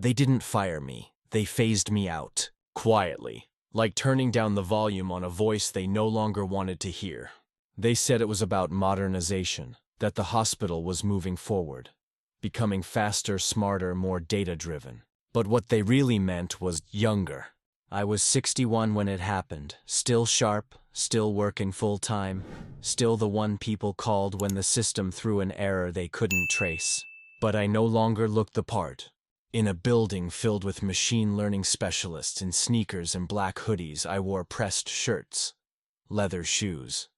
They didn't fire me. They phased me out. Quietly. Like turning down the volume on a voice they no longer wanted to hear. They said it was about modernization, that the hospital was moving forward, becoming faster, smarter, more data-driven. But what they really meant was younger. I was 61 when it happened, still sharp, still working full-time, still the one people called when the system threw an error they couldn't trace. But I no longer looked the part. In a building filled with machine learning specialists in sneakers and black hoodies, I wore pressed shirts, leather shoes.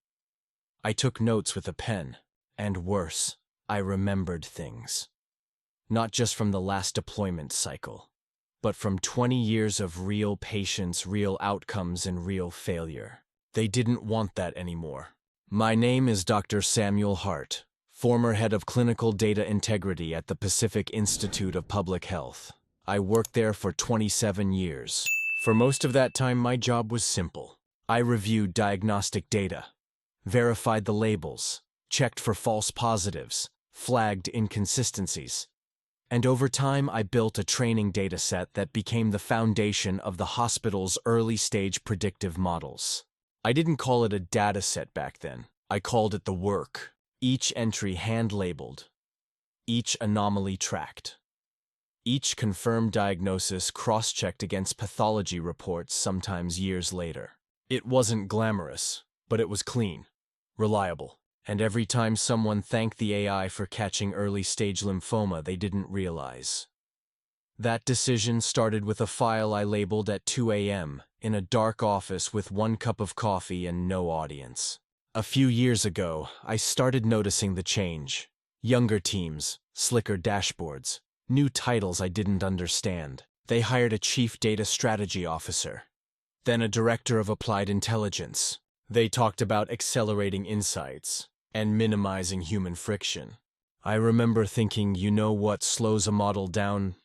I took notes with a pen, and worse, I remembered things. Not just from the last deployment cycle, but from 20 years of real patience, real outcomes, and real failure. They didn't want that anymore. My name is Dr. Samuel Hart, former head of clinical data integrity at the Pacific Institute of Public Health. I worked there for 27 years. For most of that time, my job was simple. I reviewed diagnostic data, verified the labels, checked for false positives, flagged inconsistencies. And over time, I built a training dataset that became the foundation of the hospital's early-stage predictive models. I didn't call it a dataset back then. I called it the work. Each entry hand-labeled, each anomaly tracked, each confirmed diagnosis cross-checked against pathology reports sometimes years later. It wasn't glamorous, but it was clean, reliable. And every time someone thanked the AI for catching early-stage lymphoma they didn't realize. That decision started with a file I labeled at 2 a.m. in a dark office with 1 cup of coffee and no audience. A few years ago, I started noticing the change. Younger teams, slicker dashboards, new titles I didn't understand. They hired a chief data strategy officer, then a director of applied intelligence. They talked about accelerating insights and minimizing human friction. I remember thinking, you know what slows a model down?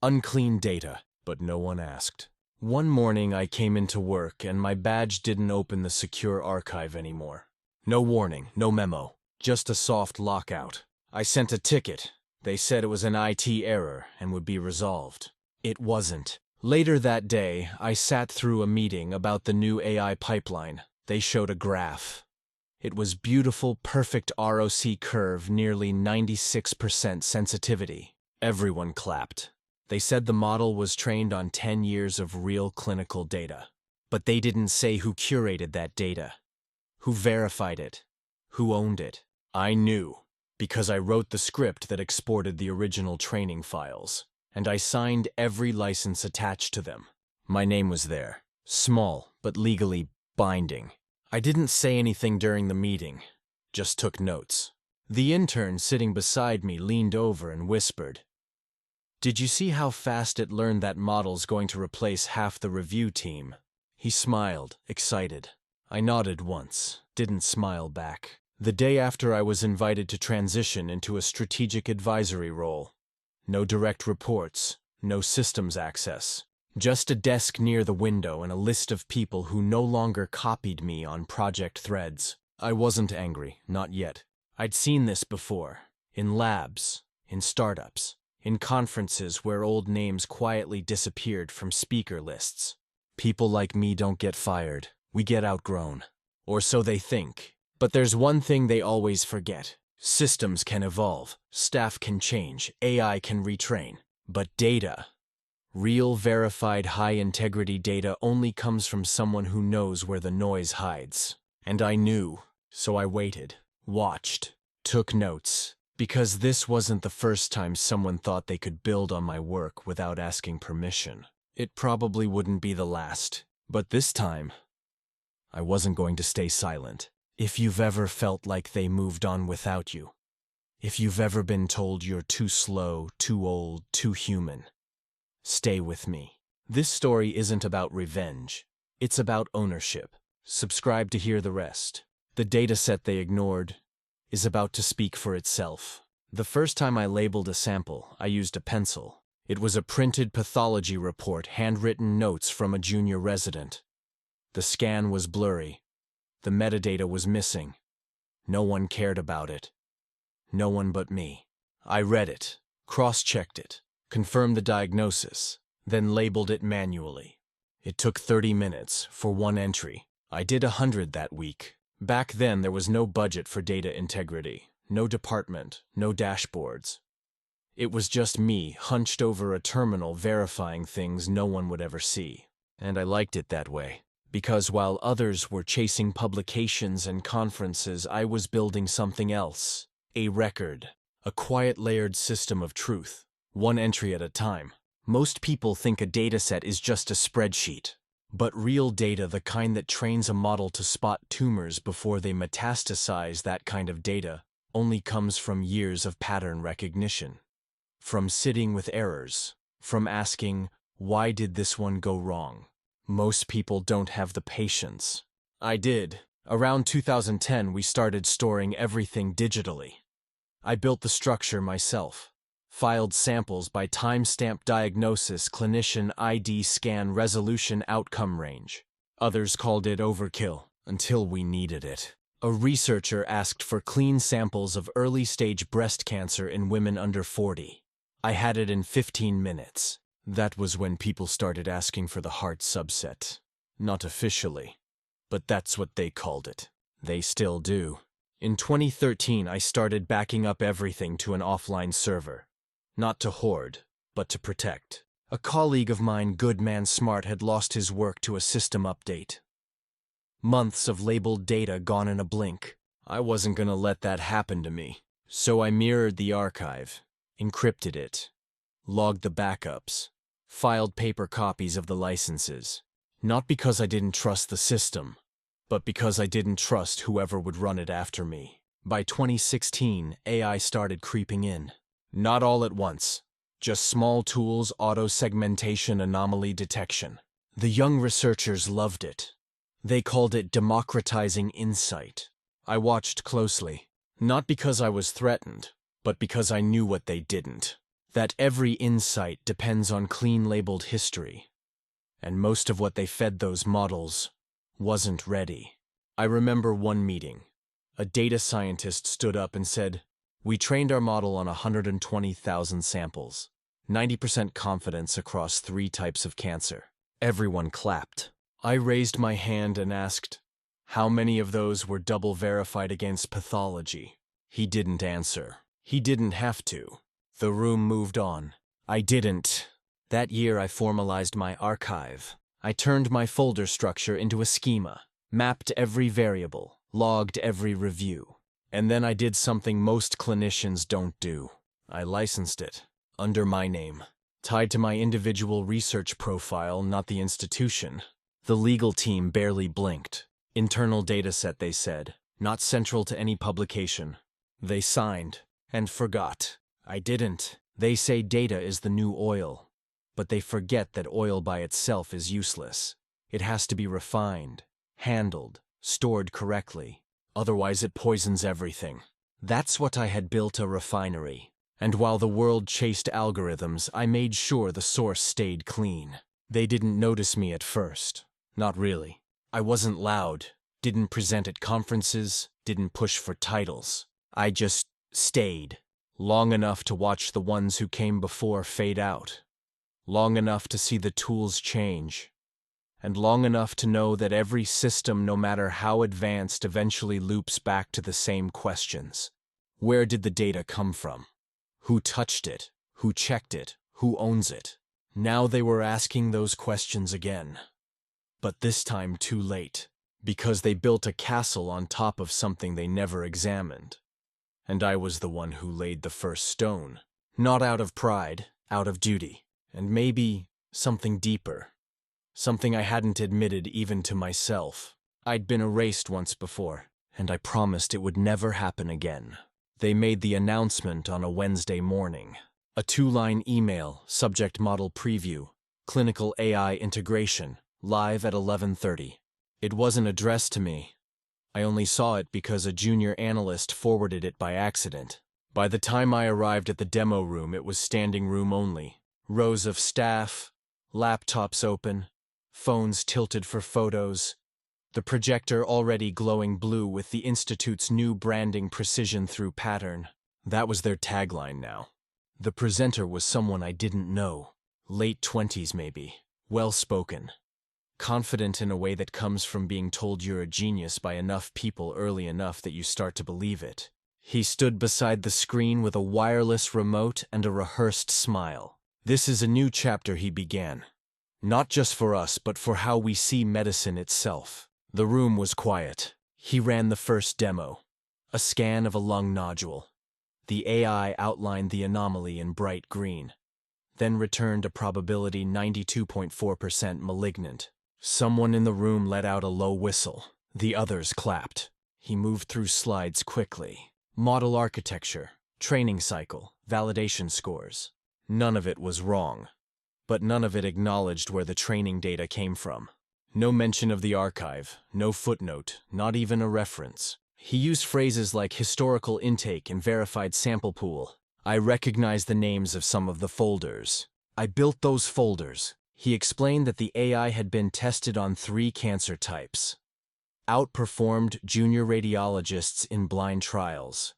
Unclean data, but no one asked. One morning I came into work and my badge didn't open the secure archive anymore. No warning, no memo, just a soft lockout. I sent a ticket. They said it was an IT error and would be resolved. It wasn't. Later that day, I sat through a meeting about the new AI pipeline. They showed a graph. It was beautiful, perfect ROC curve, nearly 96% sensitivity. Everyone clapped. They said the model was trained on 10 years of real clinical data. But they didn't say who curated that data, who verified it, who owned it. I knew, because I wrote the script that exported the original training files, and I signed every license attached to them. My name was there, small but legally binding. I didn't say anything during the meeting, just took notes. The intern sitting beside me leaned over and whispered, "Did you see how fast it learned that model's going to replace half the review team?" He smiled, excited. I nodded once, didn't smile back. The day after, I was invited to transition into a strategic advisory role. No direct reports, no systems access. Just a desk near the window and a list of people who no longer copied me on project threads. I wasn't angry, not yet. I'd seen this before, in labs, in startups, in conferences where old names quietly disappeared from speaker lists. People like me don't get fired. We get outgrown. Or so they think. But there's one thing they always forget. Systems can evolve, staff can change, AI can retrain. But data, real verified high-integrity data, only comes from someone who knows where the noise hides. And I knew, so I waited, watched, took notes. Because this wasn't the first time someone thought they could build on my work without asking permission. It probably wouldn't be the last. But this time, I wasn't going to stay silent. If you've ever felt like they moved on without you, if you've ever been told you're too slow, too old, too human, stay with me. This story isn't about revenge. It's about ownership. Subscribe to hear the rest. The dataset they ignored is about to speak for itself. The first time I labeled a sample, I used a pencil. It was a printed pathology report, handwritten notes from a junior resident. The scan was blurry. The metadata was missing. No one cared about it. No one but me. I read it, cross-checked it, confirmed the diagnosis, then labeled it manually. It took 30 minutes for one entry. I did 100 that week. Back then, there was no budget for data integrity, no department, no dashboards. It was just me, hunched over a terminal verifying things no one would ever see. And I liked it that way, because while others were chasing publications and conferences, I was building something else. A record, a quiet layered system of truth, one entry at a time. Most people think a dataset is just a spreadsheet. But real data, the kind that trains a model to spot tumors before they metastasize, that kind of data, only comes from years of pattern recognition. From sitting with errors. From asking, why did this one go wrong? Most people don't have the patience. I did. Around 2010, we started storing everything digitally. I built the structure myself. Filed samples by timestamp diagnosis, clinician ID scan, resolution, outcome range. Others called it overkill, until we needed it. A researcher asked for clean samples of early-stage breast cancer in women under 40. I had it in 15 minutes. That was when people started asking for the heart subset. Not officially, but that's what they called it. They still do. In 2013, I started backing up everything to an offline server. Not to hoard, but to protect. A colleague of mine, Goodman Smart, had lost his work to a system update. Months of labeled data gone in a blink. I wasn't gonna let that happen to me. So I mirrored the archive, encrypted it, logged the backups, filed paper copies of the licenses. Not because I didn't trust the system, but because I didn't trust whoever would run it after me. By 2016, AI started creeping in. Not all at once, just small tools, auto-segmentation, anomaly detection. The young researchers loved it. They called it democratizing insight. I watched closely, not because I was threatened, but because I knew what they didn't. That every insight depends on clean labeled history. And most of what they fed those models wasn't ready. I remember one meeting. A data scientist stood up and said, "We trained our model on 120,000 samples, 90% confidence across 3 types of cancer." Everyone clapped. I raised my hand and asked, how many of those were double verified against pathology? He didn't answer. He didn't have to. The room moved on. I didn't. That year I formalized my archive. I turned my folder structure into a schema, mapped every variable, logged every review. And then I did something most clinicians don't do. I licensed it, under my name, tied to my individual research profile, not the institution. The legal team barely blinked. Internal dataset, they said, not central to any publication. They signed, and forgot. I didn't. They say data is the new oil, but they forget that oil by itself is useless. It has to be refined, handled, stored correctly. Otherwise it poisons everything. That's what I had built, a refinery. And while the world chased algorithms, I made sure the source stayed clean. They didn't notice me at first. Not really. I wasn't loud, didn't present at conferences, didn't push for titles. I just stayed. Long enough to watch the ones who came before fade out. Long enough to see the tools change. And long enough to know that every system, no matter how advanced, eventually loops back to the same questions. Where did the data come from? Who touched it? Who checked it? Who owns it? Now they were asking those questions again. But this time too late, because they built a castle on top of something they never examined. And I was the one who laid the first stone. Not out of pride, out of duty. And maybe something deeper. Something I hadn't admitted even to myself. I'd been erased once before, and I promised it would never happen again. They made the announcement on a Wednesday morning. A 2-line email, subject model preview, clinical AI integration, live at 11:30. It wasn't addressed to me. I only saw it because a junior analyst forwarded it by accident. By the time I arrived at the demo room, it was standing room only. Rows of staff, laptops open, phones tilted for photos, the projector already glowing blue with the Institute's new branding, precision through pattern. That was their tagline now. The presenter was someone I didn't know. Late 20s maybe. Well-spoken. Confident in a way that comes from being told you're a genius by enough people early enough that you start to believe it. He stood beside the screen with a wireless remote and a rehearsed smile. This is a new chapter, he began. Not just for us, but for how we see medicine itself. The room was quiet. He ran the first demo. A scan of a lung nodule. The AI outlined the anomaly in bright green, then returned a probability 92.4% malignant. Someone in the room let out a low whistle. The others clapped. He moved through slides quickly. Model architecture, training cycle, validation scores. None of it was wrong, but none of it acknowledged where the training data came from. No mention of the archive, no footnote, not even a reference. He used phrases like historical intake and verified sample pool. I recognized the names of some of the folders. I built those folders. He explained that the AI had been tested on 3 cancer types. Outperformed junior radiologists in blind trials.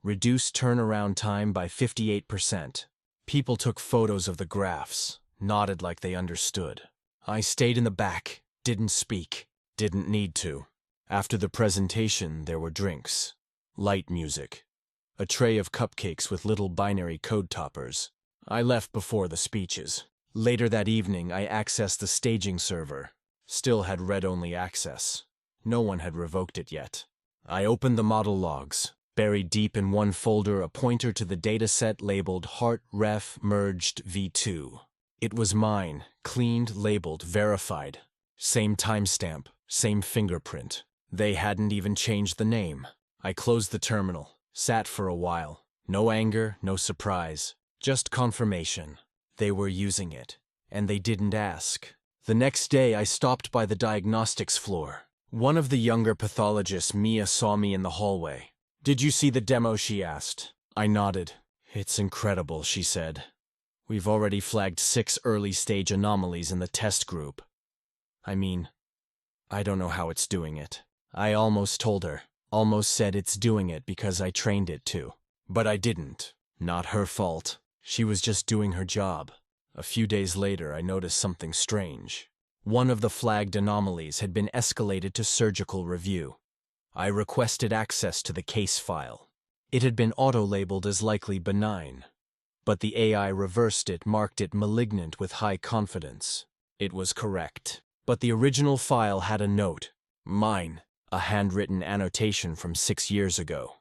Reduced turnaround time by 58%. People took photos of the graphs, nodded like they understood. I stayed in the back, didn't speak, didn't need to. After the presentation, there were drinks, light music, a tray of cupcakes with little binary code toppers. I left before the speeches. Later that evening, I accessed the staging server. Still had read-only access. No one had revoked it yet. I opened the model logs. Buried deep in one folder, a pointer to the dataset labeled Heart Ref Merged V2. It was mine, cleaned, labeled, verified. Same timestamp, same fingerprint. They hadn't even changed the name. I closed the terminal, sat for a while. No anger, no surprise, just confirmation. They were using it, and they didn't ask. The next day, I stopped by the diagnostics floor. One of the younger pathologists, Mia, saw me in the hallway. Did you see the demo? She asked. I nodded. It's incredible, she said. We've already flagged 6 early-stage anomalies in the test group. I mean, I don't know how it's doing it. I almost told her. Almost said it's doing it because I trained it to. But I didn't. Not her fault. She was just doing her job. A few days later, I noticed something strange. One of the flagged anomalies had been escalated to surgical review. I requested access to the case file. It had been auto-labeled as likely benign, but the AI reversed it, marked it malignant with high confidence. It was correct, but the original file had a note. Mine, a handwritten annotation from 6 years ago,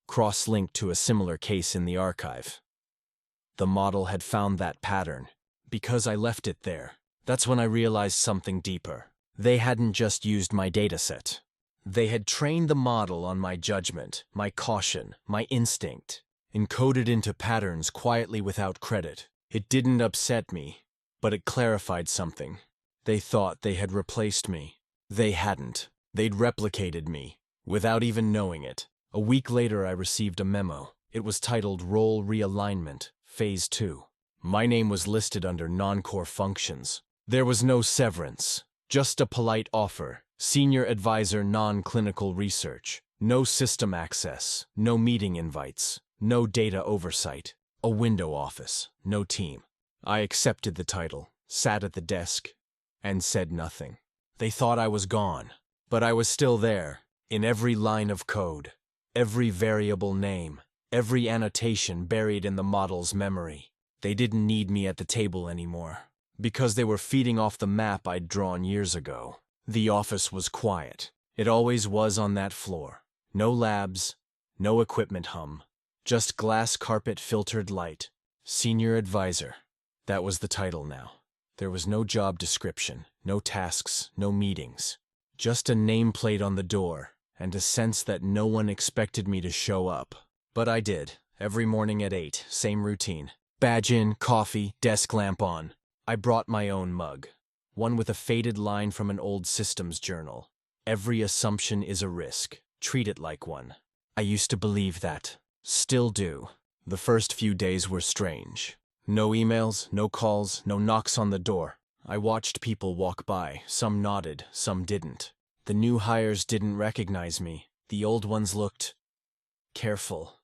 cross-linked to a similar case in the archive. The model had found that pattern. Because I left it there, that's when I realized something deeper. They hadn't just used my dataset. They had trained the model on my judgment, my caution, my instinct, encoded into patterns quietly without credit. It didn't upset me, but it clarified something. They thought they had replaced me. They hadn't. They'd replicated me, without even knowing it. A week later, I received a memo. It was titled Role Realignment, Phase 2. My name was listed under non-core functions. There was no severance, just a polite offer. Senior Advisor Non-Clinical Research. No system access. No meeting invites. No data oversight. A window office. No team. I accepted the title, sat at the desk, and said nothing. They thought I was gone, but I was still there, in every line of code, every variable name, every annotation buried in the model's memory. They didn't need me at the table anymore, because they were feeding off the map I'd drawn years ago. The office was quiet. It always was on that floor. No labs, no equipment hum, just glass carpet filtered light. Senior Advisor. That was the title now. There was no job description, no tasks, no meetings. Just a nameplate on the door, and a sense that no one expected me to show up. But I did. Every morning at 8, same routine. Badge in, coffee, desk lamp on. I brought my own mug. One with a faded line from an old systems journal. Every assumption is a risk. Treat it like one. I used to believe that. Still do. The first few days were strange. No emails, no calls, no knocks on the door. I watched people walk by. Some nodded, some didn't. The new hires didn't recognize me. The old ones looked careful,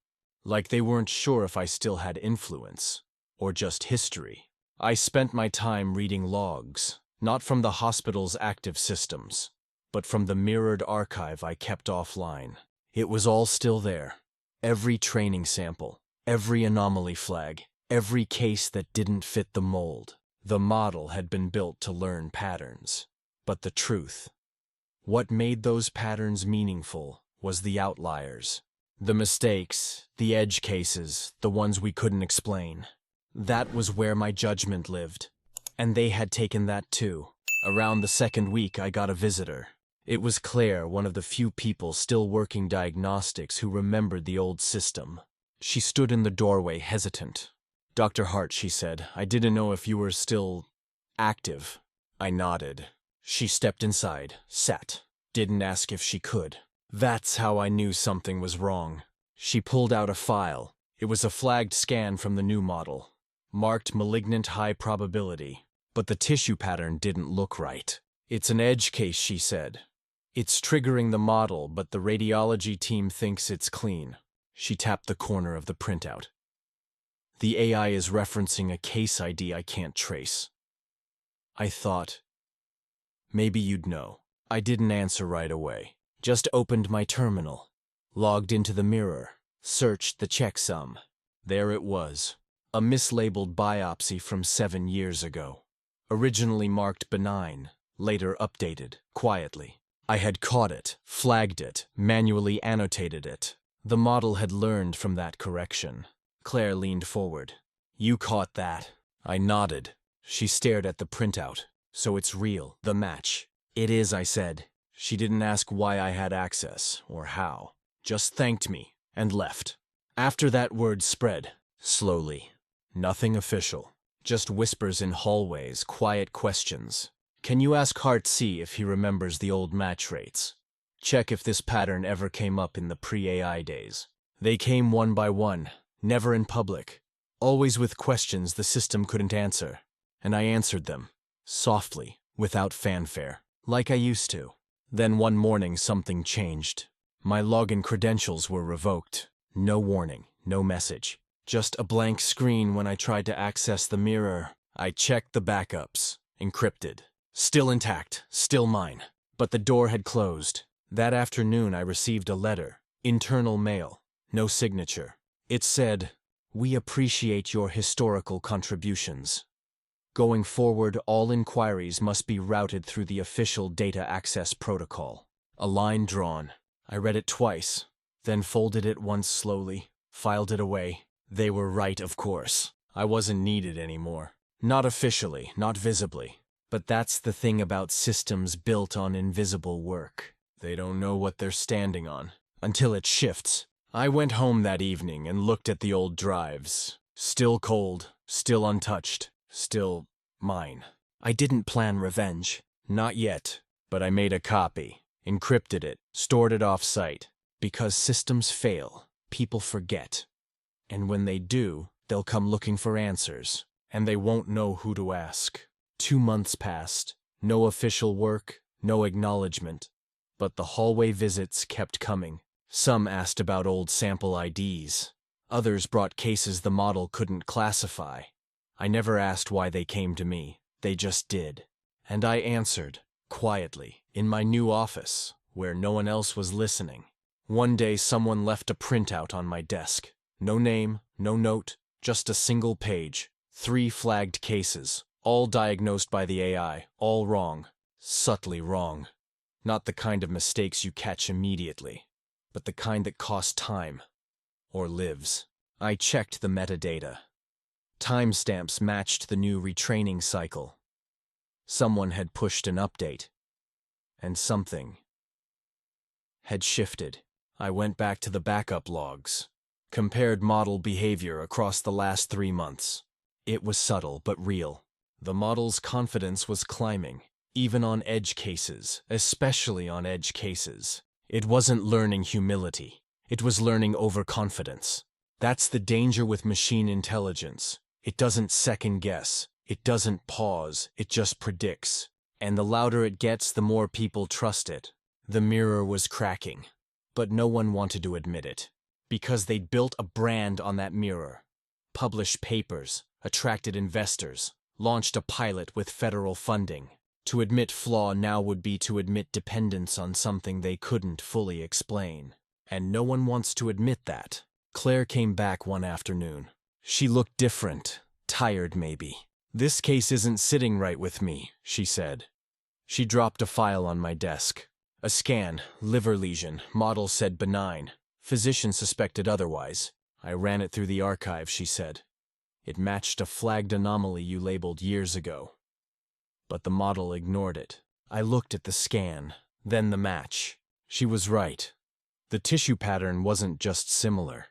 Like they weren't sure if I still had influence, or just history. I spent my time reading logs, not from the hospital's active systems, but from the mirrored archive I kept offline. It was all still there. Every training sample, every anomaly flag, every case that didn't fit the mold. The model had been built to learn patterns. But the truth, what made those patterns meaningful, was the outliers. The mistakes, the edge cases, the ones we couldn't explain. That was where my judgment lived. And they had taken that too. Around the second week, I got a visitor. It was Claire, one of the few people still working diagnostics who remembered the old system. She stood in the doorway, hesitant. "Dr. Hart," she said, "I didn't know if you were still active." I nodded. She stepped inside, sat, didn't ask if she could. That's how I knew something was wrong. She pulled out a file. It was a flagged scan from the new model, marked malignant high probability, but the tissue pattern didn't look right. "It's an edge case," she said. "It's triggering the model, but the radiology team thinks it's clean." She tapped the corner of the printout. "The AI is referencing a case ID I can't trace." I thought, maybe you'd know. I didn't answer right away. Just opened my terminal, logged into the mirror, searched the checksum. There it was, a mislabeled biopsy from 7 years ago. Originally marked benign, later updated, quietly. I had caught it, flagged it, manually annotated it. The model had learned from that correction. Claire leaned forward. "You caught that." I nodded. She stared at the printout. "So it's real, the match." "It is," I said. She didn't ask why I had access, or how. Just thanked me, and left. After that, word spread, slowly. Nothing official. Just whispers in hallways, quiet questions. "Can you ask Hart C if he remembers the old match rates? Check if this pattern ever came up in the pre-AI days." They came one by one, never in public. Always with questions the system couldn't answer. And I answered them, softly, without fanfare, like I used to. Then one morning something changed. My login credentials were revoked. No warning, no message. Just a blank screen when I tried to access the mirror. I checked the backups, encrypted. Still intact, still mine. But the door had closed. That afternoon I received a letter, internal mail, no signature. It said, "We appreciate your historical contributions. Going forward, all inquiries must be routed through the official data access protocol." A line drawn. I read it twice, then folded it once slowly, filed it away. They were right, of course. I wasn't needed anymore. Not officially, not visibly. But that's the thing about systems built on invisible work. They don't know what they're standing on, until it shifts. I went home that evening and looked at the old drives. Still cold, still untouched, still mine. I didn't plan revenge. Not yet. But I made a copy, encrypted it, stored it off-site. Because systems fail, people forget. And when they do, they'll come looking for answers. And they won't know who to ask. 2 months passed. No official work, no acknowledgement. But the hallway visits kept coming. Some asked about old sample IDs. Others brought cases the model couldn't classify. I never asked why they came to me. They just did. And I answered, quietly, in my new office, where no one else was listening. One day someone left a printout on my desk. No name, no note, just a single page. 3 flagged cases, all diagnosed by the AI, all wrong. Subtly wrong. Not the kind of mistakes you catch immediately, but the kind that cost time, or lives. I checked the metadata. Timestamps matched the new retraining cycle. Someone had pushed an update, and something had shifted. I went back to the backup logs, compared model behavior across the last 3 months. It was subtle but real. The model's confidence was climbing, even on edge cases, especially on edge cases. It wasn't learning humility. It was learning overconfidence. That's the danger with machine intelligence. It doesn't second guess. It doesn't pause. It just predicts. And the louder it gets, the more people trust it. The mirror was cracking, but no one wanted to admit it. Because they'd built a brand on that mirror, published papers, attracted investors, launched a pilot with federal funding. To admit flaw now would be to admit dependence on something they couldn't fully explain. And no one wants to admit that. Claire came back one afternoon. She looked different, tired maybe. "This case isn't sitting right with me," she said. She dropped a file on my desk. A scan, liver lesion, model said benign. Physician suspected otherwise. "I ran it through the archive," she said. "It matched a flagged anomaly you labeled years ago." But the model ignored it. I looked at the scan, then the match. She was right. The tissue pattern wasn't just similar.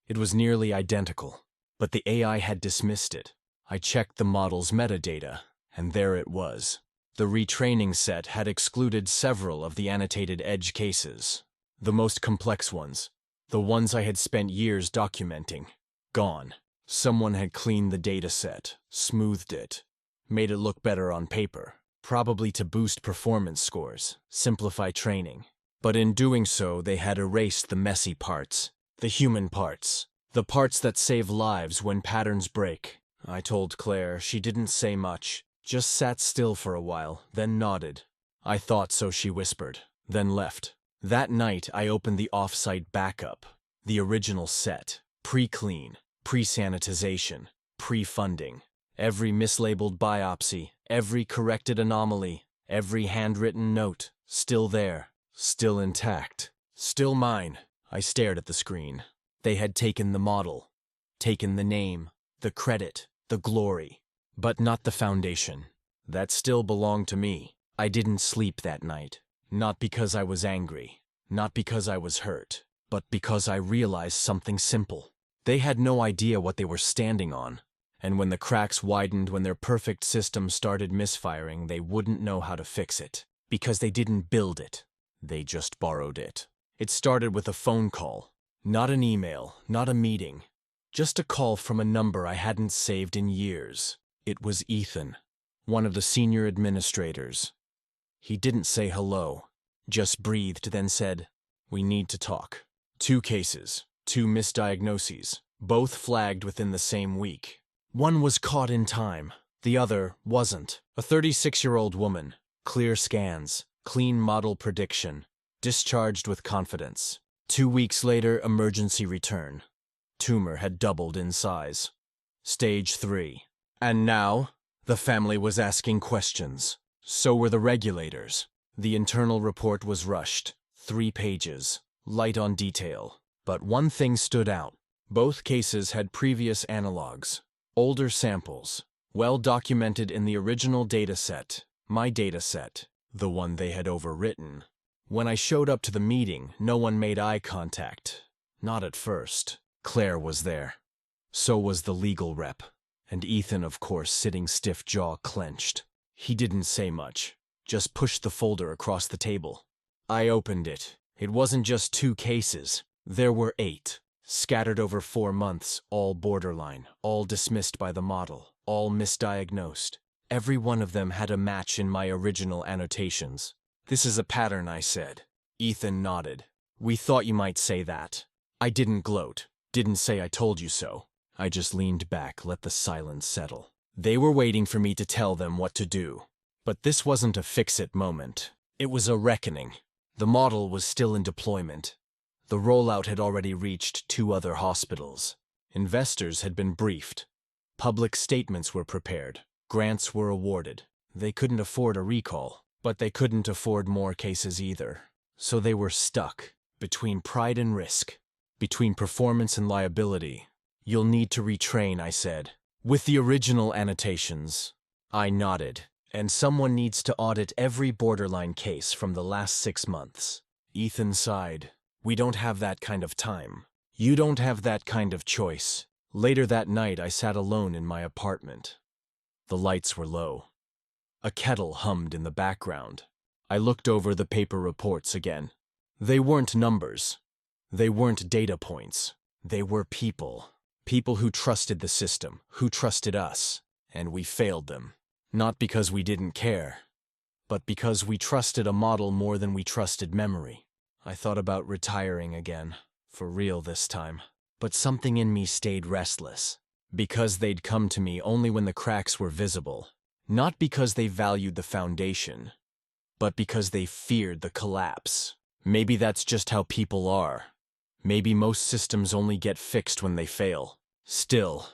It was nearly identical. But the AI had dismissed it. I checked the model's metadata, and there it was. The retraining set had excluded several of the annotated edge cases. The most complex ones, the ones I had spent years documenting, gone. Someone had cleaned the dataset, smoothed it, made it look better on paper, probably to boost performance scores, simplify training. But in doing so, they had erased the messy parts, the human parts, the parts that save lives when patterns break. I told Claire. She didn't say much, just sat still for a while, then nodded. "I thought so," she whispered, then left. That night, I opened the off-site backup, the original set, pre-clean, pre-sanitization, pre-funding. Every mislabeled biopsy, every corrected anomaly, every handwritten note, still there, still intact, still mine. I stared at the screen. They had taken the model, taken the name, the credit, the glory, but not the foundation. That still belonged to me. I didn't sleep that night, not because I was angry, not because I was hurt, but because I realized something simple. They had no idea what they were standing on, and when the cracks widened, when their perfect system started misfiring, they wouldn't know how to fix it, because they didn't build it. They just borrowed it. It started with a phone call, not an email, not a meeting, just a call from a number I hadn't saved in years. It was Ethan, one of the senior administrators. He didn't say hello, just breathed, then said, "We need to talk." 2 cases, 2 misdiagnoses, both flagged within the same week. One was caught in time, the other wasn't. A 36-year-old woman, clear scans, clean model prediction, discharged with confidence. 2 weeks later, emergency return. Tumor had doubled in size. Stage 3. And now, the family was asking questions. So were the regulators. The internal report was rushed. 3 pages, light on detail. But one thing stood out. Both cases had previous analogs, older samples, well documented in the original dataset, my dataset, the one they had overwritten. When I showed up to the meeting, no one made eye contact. Not at first. Claire was there. So was the legal rep. And Ethan, of course, sitting stiff, jaw clenched. He didn't say much, just pushed the folder across the table. I opened it. It wasn't just 2 cases. There were 8, scattered over 4 months, all borderline, all dismissed by the model, all misdiagnosed. Every one of them had a match in my original annotations. "This is a pattern," I said. Ethan nodded. "We thought you might say that." I didn't gloat, didn't say I told you so. I just leaned back, let the silence settle. They were waiting for me to tell them what to do. But this wasn't a fix-it moment. It was a reckoning. The model was still in deployment. The rollout had already reached 2 other hospitals. Investors had been briefed. Public statements were prepared. Grants were awarded. They couldn't afford a recall, but they couldn't afford more cases either. So they were stuck, between pride and risk, between performance and liability. "You'll need to retrain," I said. "With the original annotations." I nodded. "And someone needs to audit every borderline case from the last 6 months. Ethan sighed. "We don't have that kind of time. You don't have that kind of choice." Later that night, I sat alone in my apartment. The lights were low. A kettle hummed in the background. I looked over the paper reports again. They weren't numbers. They weren't data points. They were people. People who trusted the system, who trusted us. And we failed them. Not because we didn't care, but because we trusted a model more than we trusted memory. I thought about retiring again. for real this time. But something in me stayed restless. Because they'd come to me only when the cracks were visible. Not because they valued the foundation, but because they feared the collapse. Maybe that's just how people are. Maybe most systems only get fixed when they fail. Still,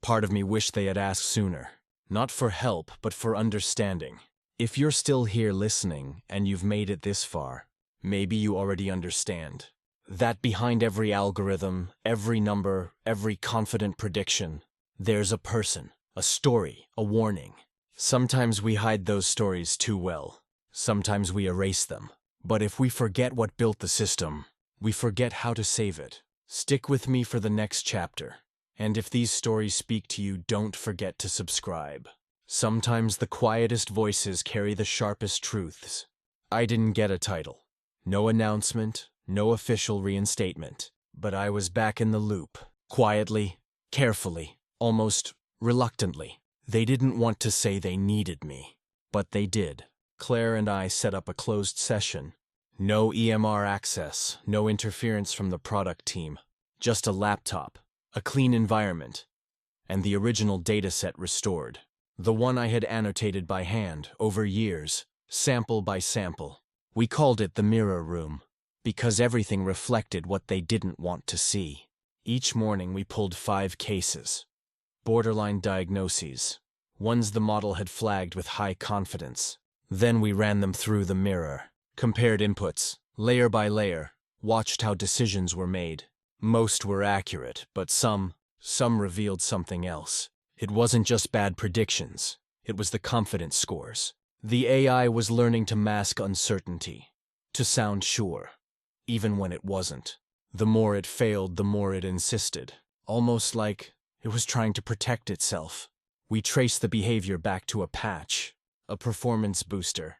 part of me wished they had asked sooner. Not for help, but for understanding. If you're still here listening and you've made it this far, maybe you already understand that behind every algorithm, every number, every confident prediction, there's a person, a story, a warning. Sometimes we hide those stories too well. Sometimes we erase them. But if we forget what built the system, we forget how to save it. Stick with me for the next chapter. And if these stories speak to you, don't forget to subscribe. Sometimes the quietest voices carry the sharpest truths. I didn't get a title. No announcement, no official reinstatement. But I was back in the loop. Quietly, carefully, almost reluctantly. They didn't want to say they needed me. But they did. Claire and I set up a closed session. No EMR access, no interference from the product team. Just a laptop, a clean environment, and the original dataset restored. The one I had annotated by hand over years, sample by sample. We called it the mirror room, because everything reflected what they didn't want to see. Each morning we pulled 5 cases. Borderline diagnoses. Ones the model had flagged with high confidence. Then we ran them through the mirror, compared inputs, layer by layer, watched how decisions were made. Most were accurate, but some revealed something else. It wasn't just bad predictions, it was the confidence scores. The AI was learning to mask uncertainty, to sound sure, even when it wasn't. The more it failed, the more it insisted, almost like it was trying to protect itself. We traced the behavior back to a patch, a performance booster,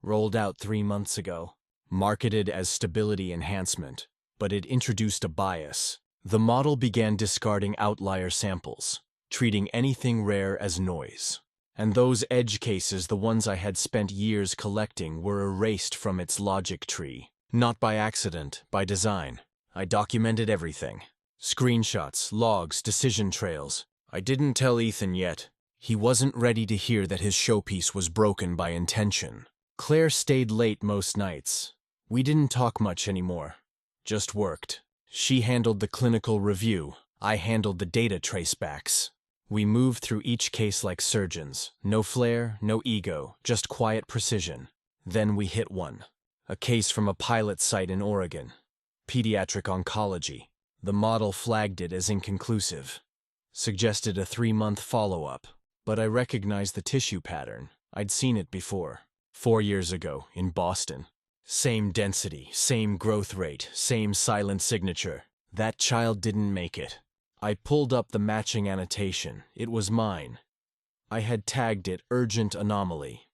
rolled out 3 months ago, marketed as stability enhancement, but it introduced a bias. The model began discarding outlier samples, treating anything rare as noise. And those edge cases, the ones I had spent years collecting, were erased from its logic tree. Not by accident, by design. I documented everything. Screenshots, logs, decision trails. I didn't tell Ethan yet. He wasn't ready to hear that his showpiece was broken by intention. Claire stayed late most nights. We didn't talk much anymore. Just worked. She handled the clinical review. I handled the data tracebacks. We moved through each case like surgeons. No flair, no ego, just quiet precision. Then we hit one. A case from a pilot site in Oregon. Pediatric oncology. The model flagged it as inconclusive. Suggested a 3-month follow-up. But I recognized the tissue pattern. I'd seen it before. 4 years ago, in Boston. Same density, same growth rate, same silent signature. That child didn't make it. I pulled up the matching annotation. It was mine. I had tagged it urgent anomaly.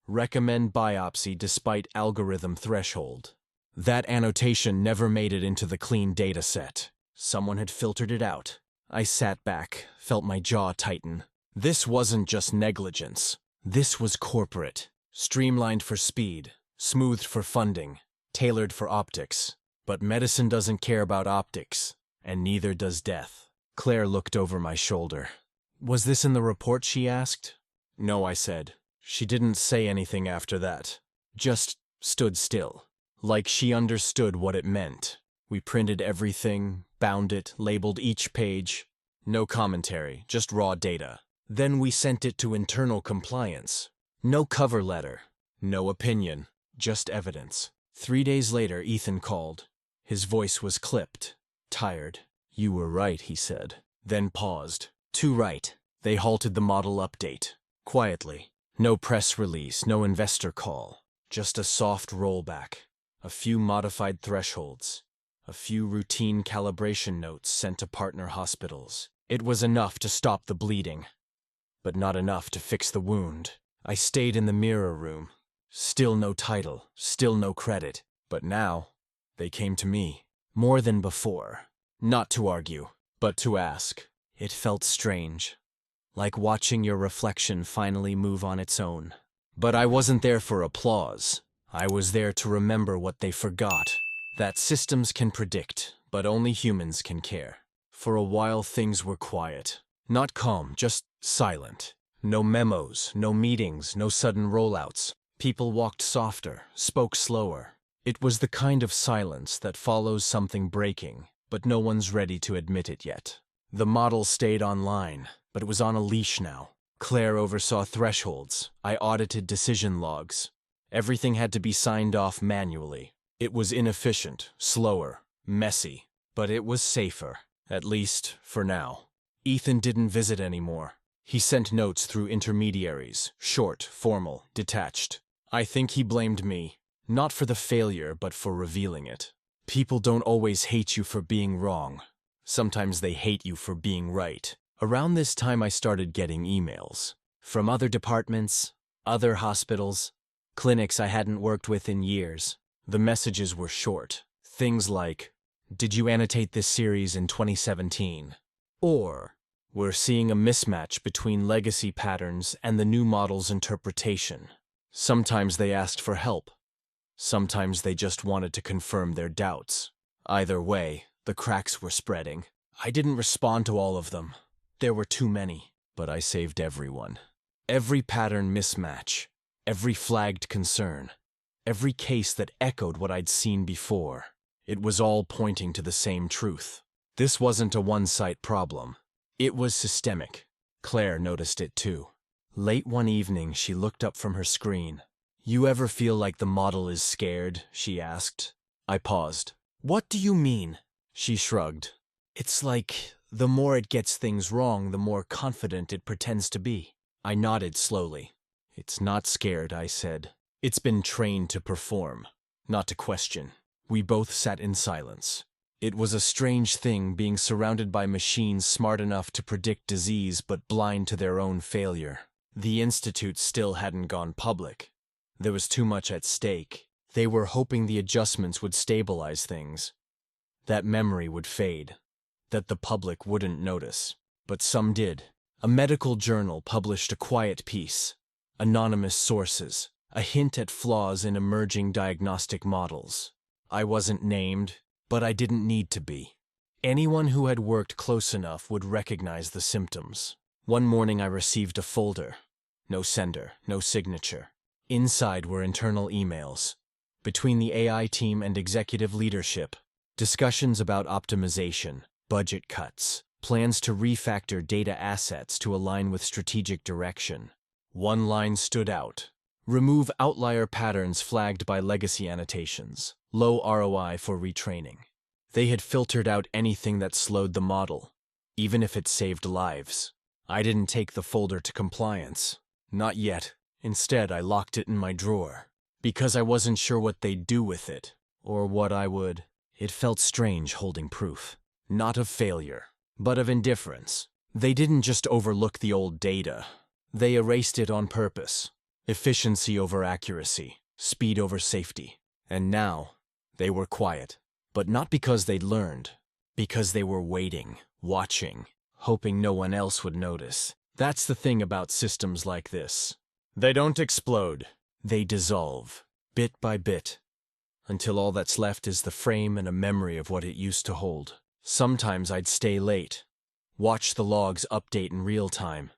Recommend biopsy despite algorithm threshold. That annotation never made it into the clean data set. Someone had filtered it out. I sat back, felt my jaw tighten. This wasn't just negligence. This was corporate. Streamlined for speed, smoothed for funding, tailored for optics. But medicine doesn't care about optics, and neither does death. Claire looked over my shoulder. Was this in the report, she asked? No, I said. She didn't say anything after that. Just stood still, like she understood what it meant. We printed everything, bound it, labeled each page. No commentary, just raw data. Then we sent it to internal compliance. No cover letter, no opinion, just evidence. 3 days later, Ethan called. His voice was clipped, tired. You were right, he said, then paused. Too right. They halted the model update, quietly. No press release, no investor call. Just a soft rollback. A few modified thresholds. A few routine calibration notes sent to partner hospitals. It was enough to stop the bleeding, but not enough to fix the wound. I stayed in the mirror room. Still no title, still no credit. But now, they came to me. More than before. Not to argue, but to ask. It felt strange. Like watching your reflection finally move on its own. But I wasn't there for applause. I was there to remember what they forgot. That systems can predict, But only humans can care. For a while things were quiet. Not calm, just silent. No memos, no meetings, no sudden rollouts. People walked softer, spoke slower. It was the kind of silence that follows something breaking, but no one's ready to admit it yet. The model stayed online, but it was on a leash now. Claire oversaw thresholds. I audited decision logs. Everything had to be signed off manually. It was inefficient, slower, messy, but it was safer, at least for now. Ethan didn't visit anymore. He sent notes through intermediaries, short, formal, detached. I think he blamed me, not for the failure, but for revealing it. People don't always hate you for being wrong. Sometimes they hate you for being right. Around this time I started getting emails. From other departments, other hospitals, clinics I hadn't worked with in years. The messages were short. Things like, "Did you annotate this series in 2017? Or, "We're seeing a mismatch between legacy patterns and the new model's interpretation." Sometimes they asked for help. Sometimes they just wanted to confirm their doubts. Either way, the cracks were spreading. I didn't respond to all of them. There were too many, but I saved everyone. Every pattern mismatch, every flagged concern, every case that echoed what I'd seen before. It was all pointing to the same truth. This wasn't a one-site problem. It was systemic. Claire noticed it too. Late one evening, she looked up from her screen. "You ever feel like the model is scared?" she asked. I paused. "What do you mean?" She shrugged. "It's like the more it gets things wrong, the more confident it pretends to be." I nodded slowly. "It's not scared," I said. "It's been trained to perform, not to question." We both sat in silence. It was a strange thing being surrounded by machines smart enough to predict disease but blind to their own failure. The institute still hadn't gone public. There was too much at stake. They were hoping the adjustments would stabilize things, that memory would fade, that the public wouldn't notice. But some did. A medical journal published a quiet piece, anonymous sources, a hint at flaws in emerging diagnostic models. I wasn't named, but I didn't need to be. Anyone who had worked close enough would recognize the symptoms. One morning I received a folder. No sender, no signature. Inside were internal emails. Between the AI team and executive leadership, discussions about optimization, budget cuts, plans to refactor data assets to align with strategic direction. One line stood out. Remove outlier patterns flagged by legacy annotations. Low ROI for retraining. They had filtered out anything that slowed the model, even if it saved lives. I didn't take the folder to compliance. Not yet. Instead, I locked it in my drawer, because I wasn't sure what they'd do with it, or what I would. It felt strange holding proof, not of failure, but of indifference. They didn't just overlook the old data. They erased it on purpose. Efficiency over accuracy, speed over safety. And now, they were quiet. But not because they'd learned, because they were waiting, watching, hoping no one else would notice. That's the thing about systems like this. They don't explode. They dissolve, bit by bit, until all that's left is the frame and a memory of what it used to hold. Sometimes I'd stay late, watch the logs update in real time,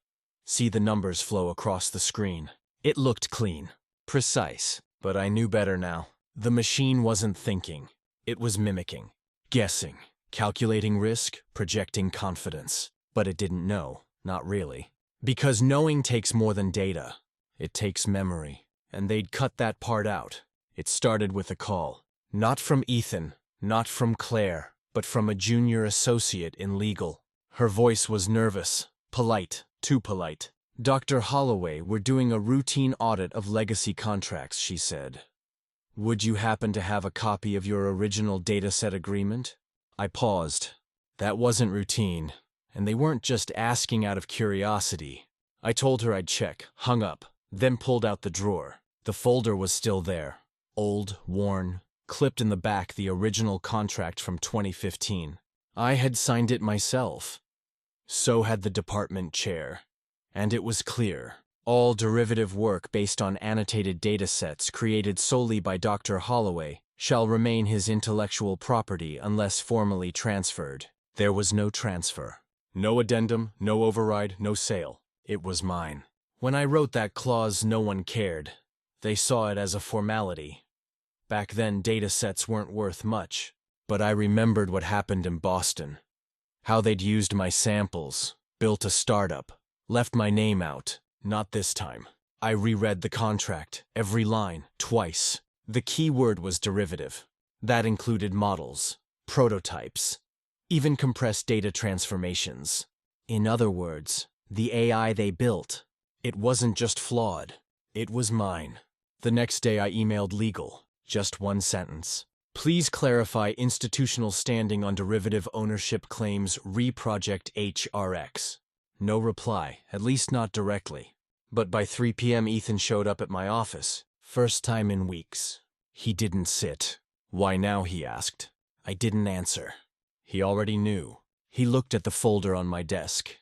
see the numbers flow across the screen. It looked clean, precise, but I knew better now. The machine wasn't thinking. It was mimicking, guessing, calculating risk, projecting confidence. But it didn't know, not really. Because knowing takes more than data. It takes memory. And they'd cut that part out. It started with a call. Not from Ethan, not from Claire, but from a junior associate in legal. Her voice was nervous, polite, too polite. "Dr. Holloway, we're doing a routine audit of legacy contracts," she said. "Would you happen to have a copy of your original dataset agreement?" I paused. That wasn't routine, and they weren't just asking out of curiosity. I told her I'd check, hung up, then pulled out the drawer. The folder was still there. Old, worn, clipped in the back the original contract from 2015. I had signed it myself. So had the department chair. And it was clear. All derivative work based on annotated datasets created solely by Dr. Holloway shall remain his intellectual property unless formally transferred. There was no transfer. No addendum, no override, no sale. It was mine. When I wrote that clause, no one cared. They saw it as a formality. Back then, datasets weren't worth much. But I remembered what happened in Boston. How they'd used my samples, built a startup, left my name out. Not this time. I reread the contract, every line, twice. The key word was derivative. That included models, prototypes, even compressed data transformations. In other words, the AI they built, it wasn't just flawed, it was mine. The next day I emailed legal, just one sentence. Please clarify institutional standing on derivative ownership claims re-project HRX. No reply, at least not directly. But by 3 p.m. Ethan showed up at my office, first time in weeks. He didn't sit. Why now, he asked. I didn't answer. He already knew. He looked at the folder on my desk.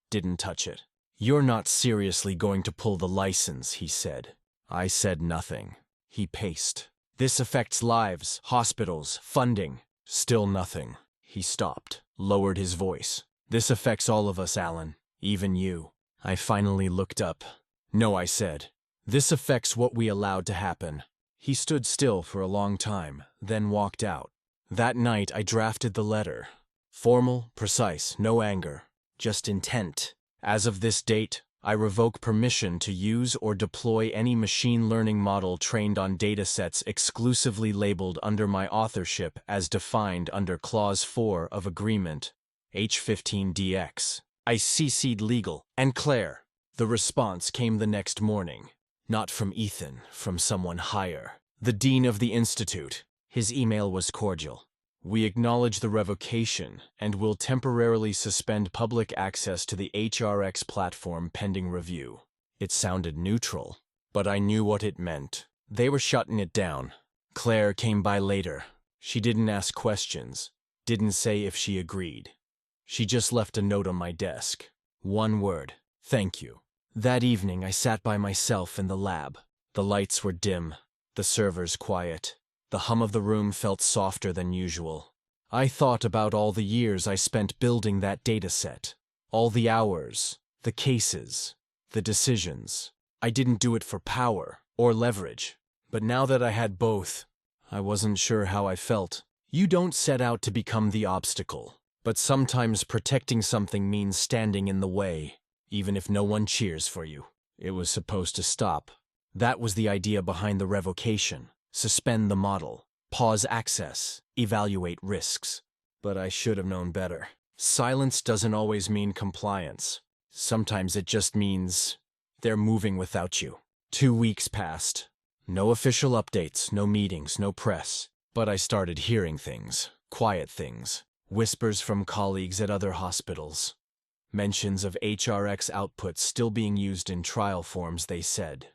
Didn't touch it. You're not seriously going to pull the license, he said. I said nothing. He paced. This affects lives, hospitals, funding. Still nothing. He stopped, lowered his voice. This affects all of us, Alan. Even you. I finally looked up. No, I said. This affects what we allowed to happen. He stood still for a long time, then walked out. That night I drafted the letter. Formal, precise, no anger, just intent. As of this date, I revoke permission to use or deploy any machine learning model trained on datasets exclusively labeled under my authorship as defined under Clause 4 of Agreement H15DX. I CC'd legal and Claire. The response came the next morning. Not from Ethan, from someone higher. The dean of the institute. His email was cordial. We acknowledge the revocation and will temporarily suspend public access to the HRX platform pending review. It sounded neutral, but I knew what it meant. They were shutting it down. Claire came by later. She didn't ask questions, didn't say if she agreed. She just left a note on my desk. One word, thank you. That evening I sat by myself in the lab. The lights were dim, the servers quiet. The hum of the room felt softer than usual. I thought about all the years I spent building that dataset. All the hours, the cases, the decisions. I didn't do it for power or leverage. But now that I had both, I wasn't sure how I felt. You don't set out to become the obstacle. But sometimes protecting something means standing in the way, even if no one cheers for you. It was supposed to stop. That was the idea behind the revocation. Suspend the model, pause access, evaluate risks. But I should have known better. Silence doesn't always mean compliance. Sometimes it just means they're moving without you. 2 weeks passed. No official updates, no meetings, no press. But I started hearing things, quiet things. Whispers from colleagues at other hospitals. Mentions of HRX outputs still being used in trial forms, they said.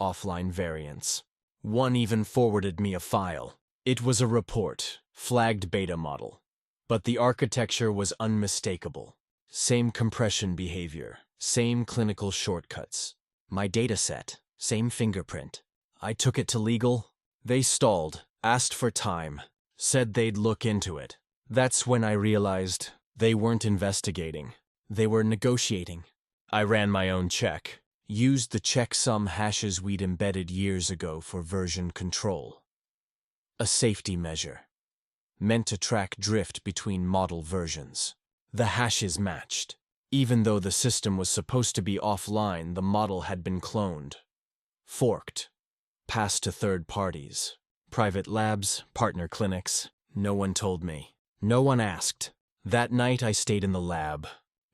Offline variants. One even forwarded me a file. It was a report, flagged beta model. But the architecture was unmistakable. Same compression behavior, same clinical shortcuts. My dataset, same fingerprint. I took it to legal. They stalled, asked for time, said they'd look into it. That's when I realized they weren't investigating. They were negotiating. I ran my own check. Used the checksum hashes we'd embedded years ago for version control. A safety measure. Meant to track drift between model versions. The hashes matched. Even though the system was supposed to be offline, the model had been cloned. Forked. Passed to third parties. Private labs, partner clinics. No one told me. No one asked. That night I stayed in the lab.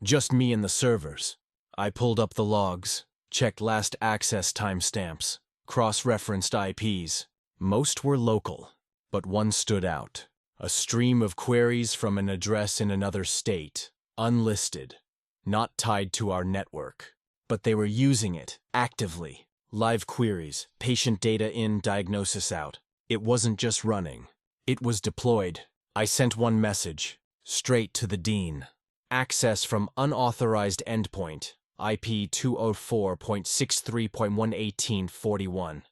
Just me and the servers. I pulled up the logs, checked last access timestamps, cross-referenced IPs. Most were local, but one stood out. A stream of queries from an address in another state, unlisted, not tied to our network. But they were using it, actively. Live queries, patient data in, diagnosis out. It wasn't just running. It was deployed. I sent one message, straight to the dean. Access from unauthorized endpoint, IP 204.63.118.41.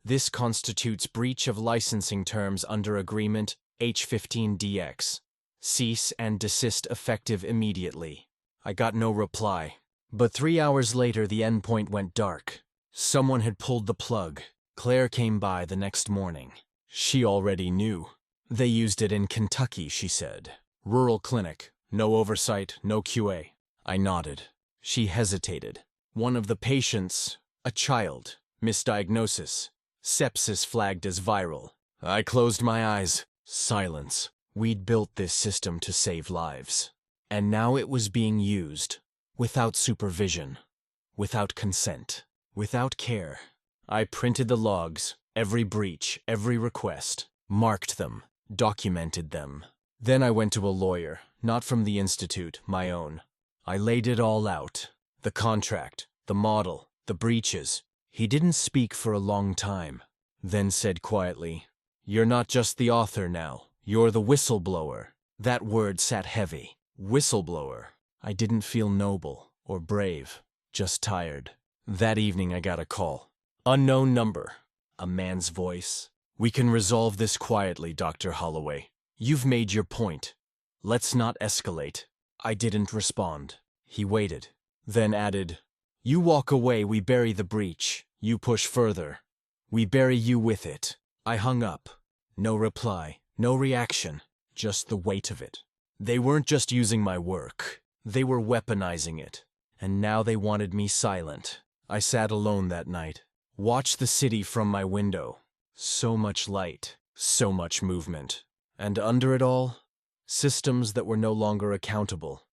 This constitutes breach of licensing terms under agreement H15DX. Cease and desist effective immediately. I got no reply. But 3 hours later, the endpoint went dark. Someone had pulled the plug. Claire came by the next morning. She already knew. They used it in Kentucky, she said. Rural clinic. No oversight, no QA. I nodded. She hesitated. One of the patients, a child, misdiagnosis. Sepsis flagged as viral. I closed my eyes. Silence. We'd built this system to save lives. And now it was being used. Without supervision. Without consent. Without care. I printed the logs, every breach, every request, marked them, documented them. Then I went to a lawyer, not from the institute, my own. I laid it all out. The contract, the model, the breaches. He didn't speak for a long time, then said quietly, "You're not just the author now, you're the whistleblower." That word sat heavy. Whistleblower. I didn't feel noble or brave, just tired. That evening I got a call. Unknown number. A man's voice. "We can resolve this quietly, Dr. Holloway. You've made your point. Let's not escalate." I didn't respond. He waited, then added, "You walk away, we bury the breach. You push further. We bury you with it." I hung up. No reply, no reaction, just the weight of it. They weren't just using my work. They were weaponizing it. And now they wanted me silent. I sat alone that night. Watched the city from my window. So much light, so much movement. And under it all, systems that were no longer accountable.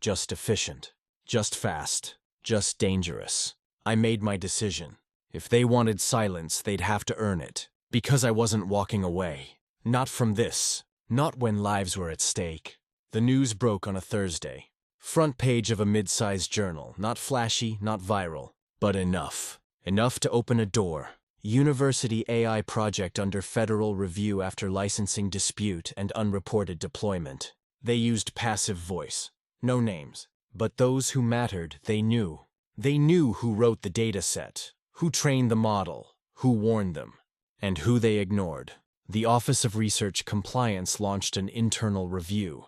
Just efficient. Just fast. Just dangerous. I made my decision. If they wanted silence, they'd have to earn it. Because I wasn't walking away. Not from this. Not when lives were at stake. The news broke on a Thursday. Front page of a mid-sized journal. Not flashy, not viral. But enough. Enough to open a door. University AI project under federal review after licensing dispute and unreported deployment. They used passive voice. No names. But those who mattered, they knew. They knew who wrote the dataset, who trained the model, who warned them, and who they ignored. The Office of Research Compliance launched an internal review.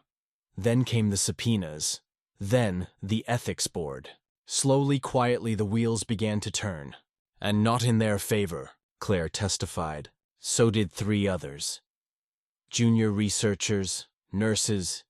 Then came the subpoenas. Then the ethics board. Slowly, quietly, the wheels began to turn. And not in their favor, Claire testified. So did 3 others. Junior researchers, nurses,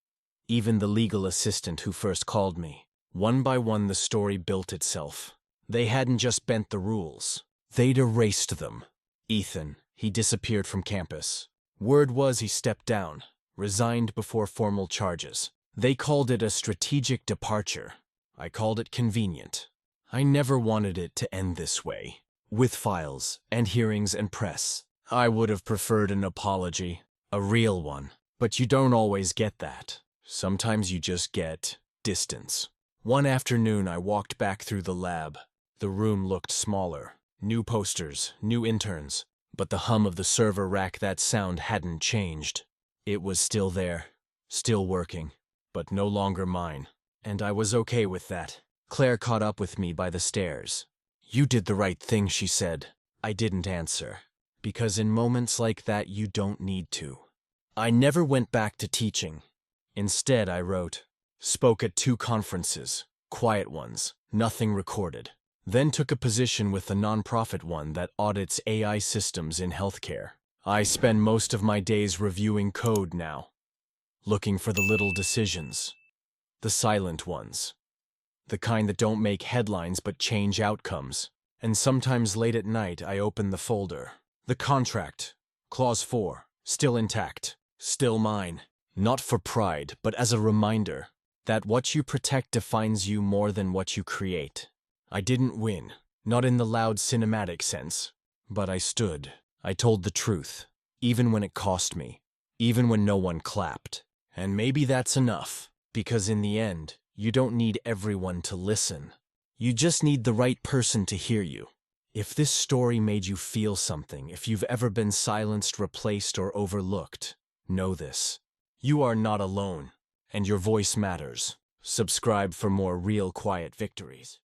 even the legal assistant who first called me. One by one, the story built itself. They hadn't just bent the rules. They'd erased them. Ethan, he disappeared from campus. Word was he stepped down, resigned before formal charges. They called it a strategic departure. I called it convenient. I never wanted it to end this way. With files, and hearings, and press. I would have preferred an apology. A real one. But you don't always get that. Sometimes you just get distance. One afternoon, I walked back through the lab. The room looked smaller. New posters, new interns. But the hum of the server rack, that sound hadn't changed. It was still there. Still working. But no longer mine. And I was okay with that. Claire caught up with me by the stairs. "You did the right thing," she said. I didn't answer. Because in moments like that, you don't need to. I never went back to teaching. Instead, I wrote. Spoke at 2 conferences. Quiet ones. Nothing recorded. Then took a position with a nonprofit one that audits AI systems in healthcare. I spend most of my days reviewing code now. Looking for the little decisions. The silent ones. The kind that don't make headlines but change outcomes. And sometimes late at night, I open the folder. The contract. Clause 4. Still intact. Still mine. Not for pride, but as a reminder that what you protect defines you more than what you create. I didn't win. Not in the loud cinematic sense. But I stood. I told the truth. Even when it cost me. Even when no one clapped. And maybe that's enough. Because in the end, you don't need everyone to listen. You just need the right person to hear you. If this story made you feel something, if you've ever been silenced, replaced, or overlooked, know this. You are not alone, and your voice matters. Subscribe for more real quiet victories.